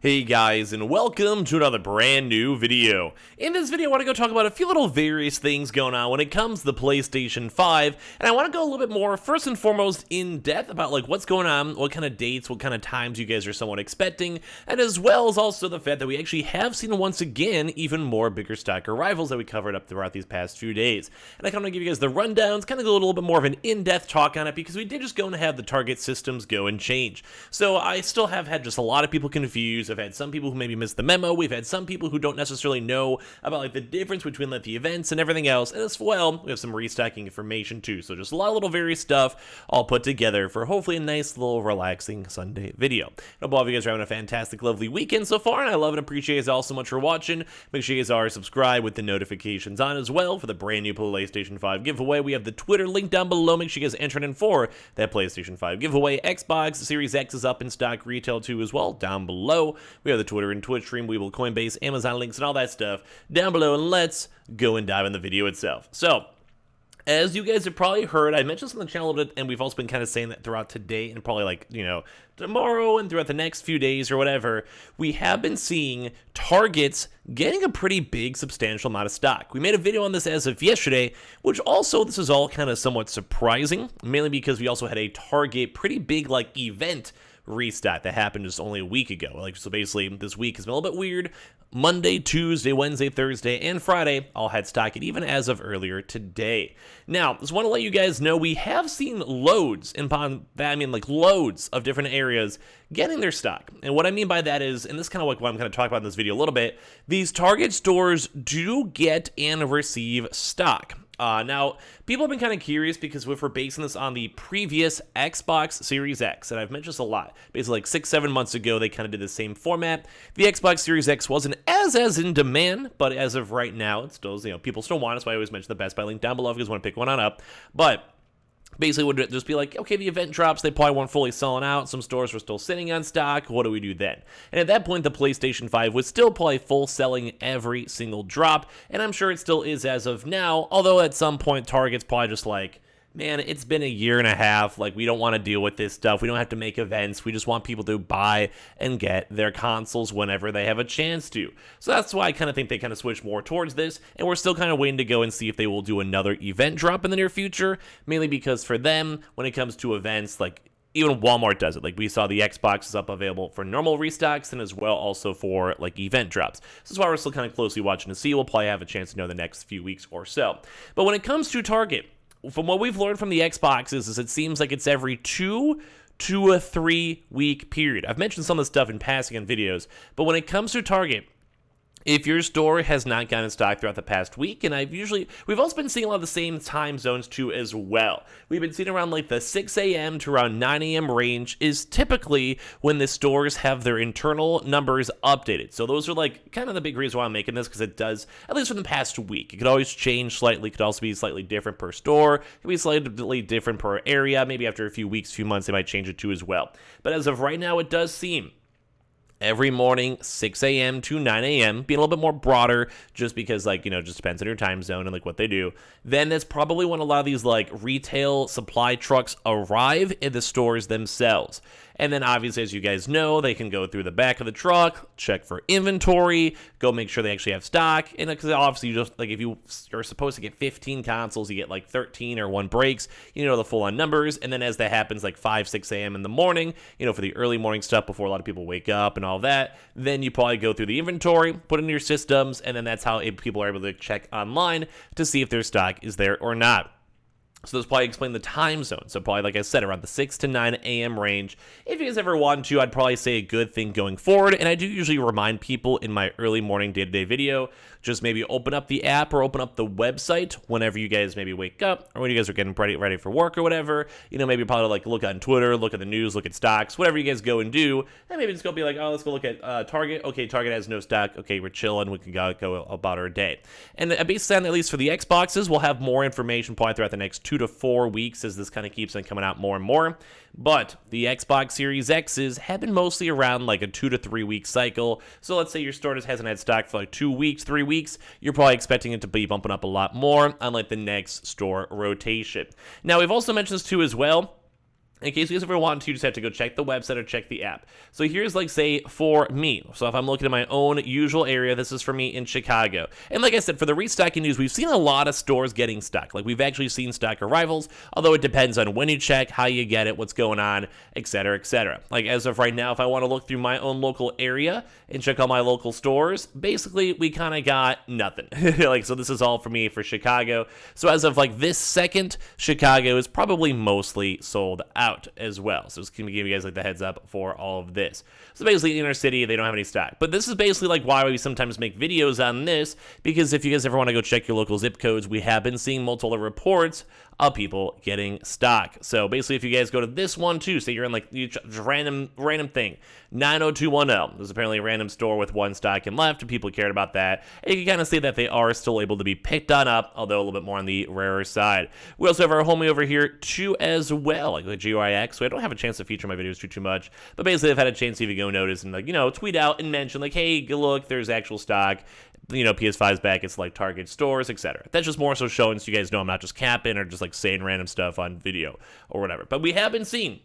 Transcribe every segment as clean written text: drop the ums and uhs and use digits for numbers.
Hey guys, and welcome to another brand new video. In this video, I want to go talk about a few little various things going on when it comes to the PlayStation 5, and I want to go a little bit more, first and foremost, in depth about like what's going on, what kind of dates, what kind of times you guys are somewhat expecting, and as well as also the fact that we actually have seen once again even more bigger stock arrivals that we covered up throughout these past few days. And I kind of give you guys the rundowns, kind of go a little bit more of an in-depth talk on it because we did just go and have the target systems go and change. So I still have had just a lot of people confused. I've had some people who maybe missed the memo. We've had some people who don't necessarily know about like the difference between like the events and everything else. And as well, we have some restocking information too. So just a lot of little various stuff all put together for hopefully a nice little relaxing Sunday video. I hope all of you guys are having a fantastic, lovely weekend so far, and I love and appreciate you guys all so much for watching. Make sure you guys are subscribed with the notifications on as well for the brand new PlayStation 5 giveaway. We have the Twitter link down below. Make sure you guys enter in for that PlayStation 5 giveaway. Xbox Series X is up in stock retail too as well down below. We have the Twitter and Twitch stream, Webull, Coinbase, Amazon links, and all that stuff down below. And let's go and dive in the video itself. So, as you guys have probably heard, I mentioned this on the channel a little bit, and we've also been kind of saying that throughout today and probably like, tomorrow and throughout the next few days or whatever, we have been seeing Targets getting a pretty big, substantial amount of stock. We made a video on this as of yesterday, which also, this is all kind of somewhat surprising, mainly because we also had a Target pretty big, like, event restock that happened just only a week ago. Like, so basically, this week has been a little bit weird. Monday, Tuesday, Wednesday, Thursday, and Friday all had stock, and even as of earlier today. Now, just want to let you guys know we have seen loads, and by that I mean like loads of different areas getting their stock. And what I mean by that is, and this is kind of like what I'm going to talk about in this video a little bit, these Target stores do get and receive stock. Now, people have been kind of curious because if we're basing this on the previous Xbox Series X, and I've mentioned this a lot, basically like 6-7 months ago, they kind of did the same format. The Xbox Series X wasn't as in demand, but as of right now, it still is, people still want it, so I always mention the Best Buy link down below if you guys want to pick one on up. But basically, would just be like, okay, the event drops, they probably weren't fully selling out, some stores were still sitting on stock, what do we do then? And at that point, the PlayStation 5 was still probably full selling every single drop, and I'm sure it still is as of now, although at some point, Target's probably just like, man, it's been a year and a half, like, we don't want to deal with this stuff, we don't have to make events, we just want people to buy and get their consoles whenever they have a chance to. So that's why I kind of think they kind of switch more towards this, and we're still kind of waiting to go and see if they will do another event drop in the near future, mainly because for them, when it comes to events, like, even Walmart does it. Like, we saw the Xbox is up available for normal restocks and as well also for, like, event drops. This is why we're still kind of closely watching to see. We'll probably have a chance to know the next few weeks or so. But when it comes to Target, from what we've learned from the Xbox is it seems like it's every 2 to a 3 week period. I've mentioned some of the stuff in passing in videos, but when it comes to Target, if your store has not gotten in stock throughout the past week, and we've also been seeing a lot of the same time zones too as well. We've been seeing around like the 6 a.m. to around 9 a.m. range is typically when the stores have their internal numbers updated. So those are like kind of the big reason why I'm making this, because it does, at least for the past week. It could always change slightly, could also be slightly different per store, it could be slightly different per area. Maybe after a few weeks, few months, they might change it too as well. But as of right now, it does seem every morning, 6 a.m. to 9 a.m., being a little bit more broader just because, like, just depends on your time zone and, like, what they do. Then that's probably when a lot of these, like, retail supply trucks arrive in the stores themselves. And then, obviously, as you guys know, they can go through the back of the truck, check for inventory, go make sure they actually have stock. And because obviously, you just, like, if you are supposed to get 15 consoles, you get, like, 13 or 1 breaks, the full-on numbers. And then as that happens, like, 5, 6 a.m. in the morning, for the early morning stuff before a lot of people wake up and all that, then you probably go through the inventory, put it in your systems, and then that's how people are able to check online to see if their stock is there or not. So this probably explain the time zone. So probably, like I said, around the 6 to 9 a.m. range. If you guys ever want to, I'd probably say a good thing going forward. And I do usually remind people in my early morning day-to-day video, just maybe open up the app or open up the website whenever you guys maybe wake up or when you guys are getting ready for work or whatever. Maybe probably like look on Twitter, look at the news, look at stocks, whatever you guys go and do. And maybe just go be like, oh, let's go look at Target. Okay, Target has no stock. Okay, we're chilling. We can go about our day. And based on, at least for the Xboxes, we'll have more information probably throughout the next 2 to 4 weeks as this kind of keeps on coming out more and more. But the Xbox Series X's have been mostly around like a 2 to 3 week cycle. So let's say your store just hasn't had stock for like 2 weeks, 3 weeks. You're probably expecting it to be bumping up a lot more on like the next store rotation. Now, we've also mentioned this too as well. in case you guys ever want to, you just have to go check the website or check the app. So here's like, say, for me. So if I'm looking at my own usual area, this is for me in Chicago. And like I said, for the restocking news, we've seen a lot of stores getting stock. Like we've actually seen stock arrivals, although it depends on when you check, how you get it, what's going on, etc., etc. Like as of right now, if I want to look through my own local area and check all my local stores, basically we kind of got nothing. Like, so this is all for me for Chicago. So as of like this second, Chicago is probably mostly sold out as well. So just going to give you guys like the heads up for all of this. So basically inner city, they don't have any stock. But this is basically like why we sometimes make videos on this, because if you guys ever want to go check your local zip codes, we have been seeing multiple reports of people getting stock. So basically if you guys go to this one too, say you're in like random thing, 90210, there's apparently a random store with one stock and left, and people cared about that. And you can kind of see that they are still able to be picked on up, although a little bit more on the rarer side. We also have our homie over here too as well, like the GUIX. So I don't have a chance to feature my videos too much, but basically I've had a chance to even go notice and like, you know, tweet out and mention like, hey, look, there's actual stock. You know, PS5's back, it's like Target stores, etc. That's just more so showing so you guys know I'm not just capping or just like saying random stuff on video or whatever. But we have been seeing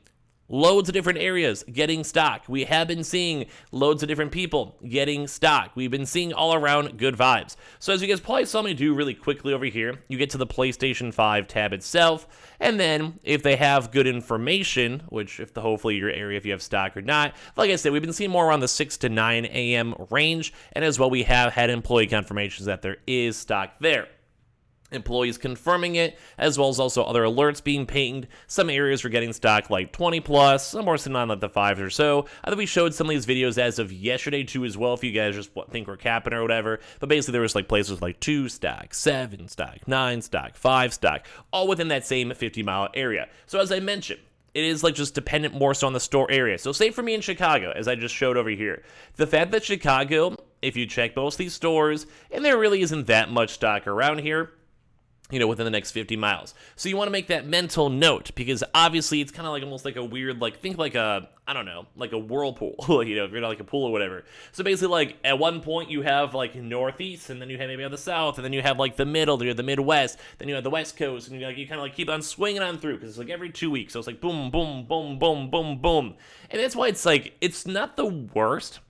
loads of different areas getting stock. We have been seeing loads of different people getting stock. We've been seeing all around good vibes. So as you guys probably saw me do really quickly over here, you get to the PlayStation 5 tab itself, and then if they have good information, which if hopefully your area, if you have stock or not, like I said, we've been seeing more around the 6 to 9 a.m. range, and as well we have had employee confirmations that there is stock there. Employees confirming it, as well as also other alerts being pinged. Some areas were getting stock like 20 plus, some more sitting on like the 5s or so. I think we showed some of these videos as of yesterday too as well, if you guys just think we're capping or whatever. But basically there was like places like 2 stock, 7 stock, 9 stock, 5 stock, all within that same 50-mile area. So as I mentioned, it is like just dependent more so on the store area. So say for me in Chicago, as I just showed over here, the fact that Chicago, if you check most of these stores, and there really isn't that much stock around here, you know, within the next 50 miles. So you want to make that mental note, because obviously it's kind of like almost like a weird, like, think like a, I don't know, like a whirlpool, you know, if you're not like a pool or whatever. So basically like at one point you have like northeast, and then you have maybe on the south, and then you have like the middle, then you have the Midwest, then you have the West Coast, and you kind of like keep on swinging on through, because it's like every 2 weeks. So it's like boom, boom, boom, boom, boom, boom. And that's why it's like, it's not the worst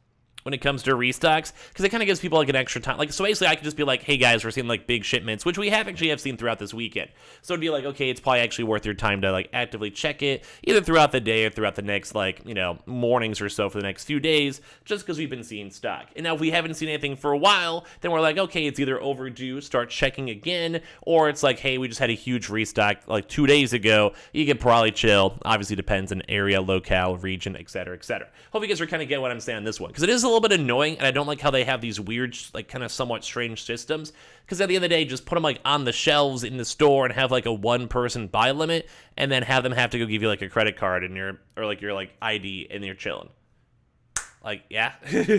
when it comes to restocks, because it kind of gives people like an extra time. Like, so basically I could just be like, hey guys, we're seeing like big shipments, which we have seen throughout this weekend. So it'd be like, okay, it's probably actually worth your time to like actively check it either throughout the day or throughout the next, like, you know, mornings or so for the next few days, just because we've been seeing stock. And now if we haven't seen anything for a while, then we're like, okay, it's either overdue, start checking again, or it's like, hey, we just had a huge restock like 2 days ago. You can probably chill. Obviously depends on area, locale, region, etc., etc. Hope you guys are kind of getting what I'm saying on this one, because it is a little bit annoying, and I don't like how they have these weird, like, kind of somewhat strange systems, because at the end of the day, just put them like on the shelves in the store and have like a one-person buy limit, and then have them have to go give you like a credit card and your like ID, and you're chilling. Like, yeah, probably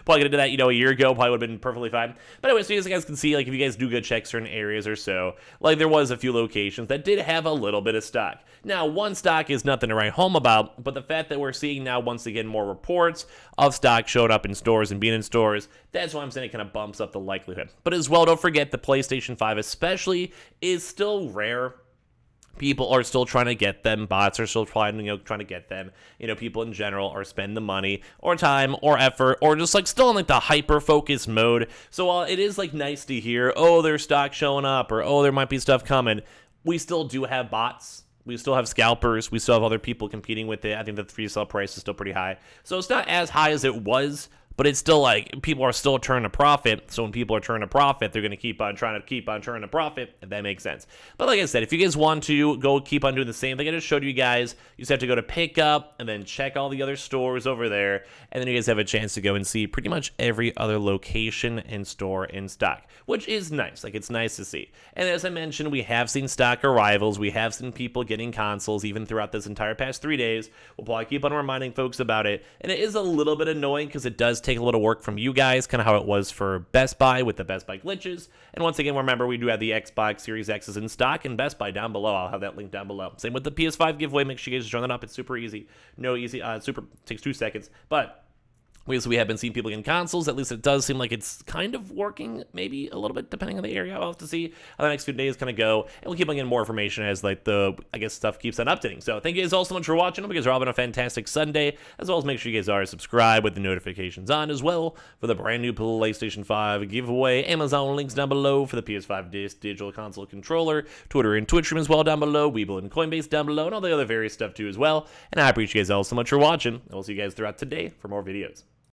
gonna do that, you know, a year ago, probably would have been perfectly fine. But anyway, so as you guys can see, like, if you guys do go check certain areas or so, like, there was a few locations that did have a little bit of stock. Now, one stock is nothing to write home about, but the fact that we're seeing now, once again, more reports of stock showing up in stores and being in stores, that's why I'm saying it kind of bumps up the likelihood. But as well, don't forget, the PlayStation 5 especially is still rare. People are still trying to get them. Bots are still trying to get them. You know, people in general are spending the money or time or effort or just like still in like the hyper-focus mode. So while it is like nice to hear, oh, there's stock showing up, or oh, there might be stuff coming, we still do have bots. We still have scalpers. We still have other people competing with it. I think the resale price is still pretty high. So it's not as high as it was, but it's still like people are still turning a profit. So when people are turning a profit, they're going to keep on turning a profit, if that makes sense. But like I said, if you guys want to go keep on doing the same thing I just showed you guys, you just have to go to pickup and then check all the other stores over there. And then you guys have a chance to go and see pretty much every other location and store in stock, which is nice. Like, it's nice to see. And as I mentioned, we have seen stock arrivals. We have seen people getting consoles even throughout this entire past 3 days. We'll probably keep on reminding folks about it. And it is a little bit annoying because it does take a little work from you guys, kind of how it was for Best Buy with the Best Buy glitches. And once again, remember, we do have the Xbox Series X's in stock and Best Buy down below. I'll have that link down below. Same with the PS5 giveaway. Make sure you guys join that up. It's super easy. Takes 2 seconds. But We have been seeing people in consoles. At least it does seem like it's kind of working, maybe a little bit depending on the area. I'll have to see how the next few days kind of go, and we'll keep on getting more information as like stuff keeps on updating. So thank you guys all so much for watching. Hope you guys are all having a fantastic Sunday, as well as make sure you guys are subscribed with the notifications on as well for the brand new PlayStation 5 giveaway. Amazon links down below for the PS5 disc digital console controller, Twitter and Twitch stream as well down below, Webull and Coinbase down below, and all the other various stuff too as well. And I appreciate you guys all so much for watching, and we'll see you guys throughout today for more videos.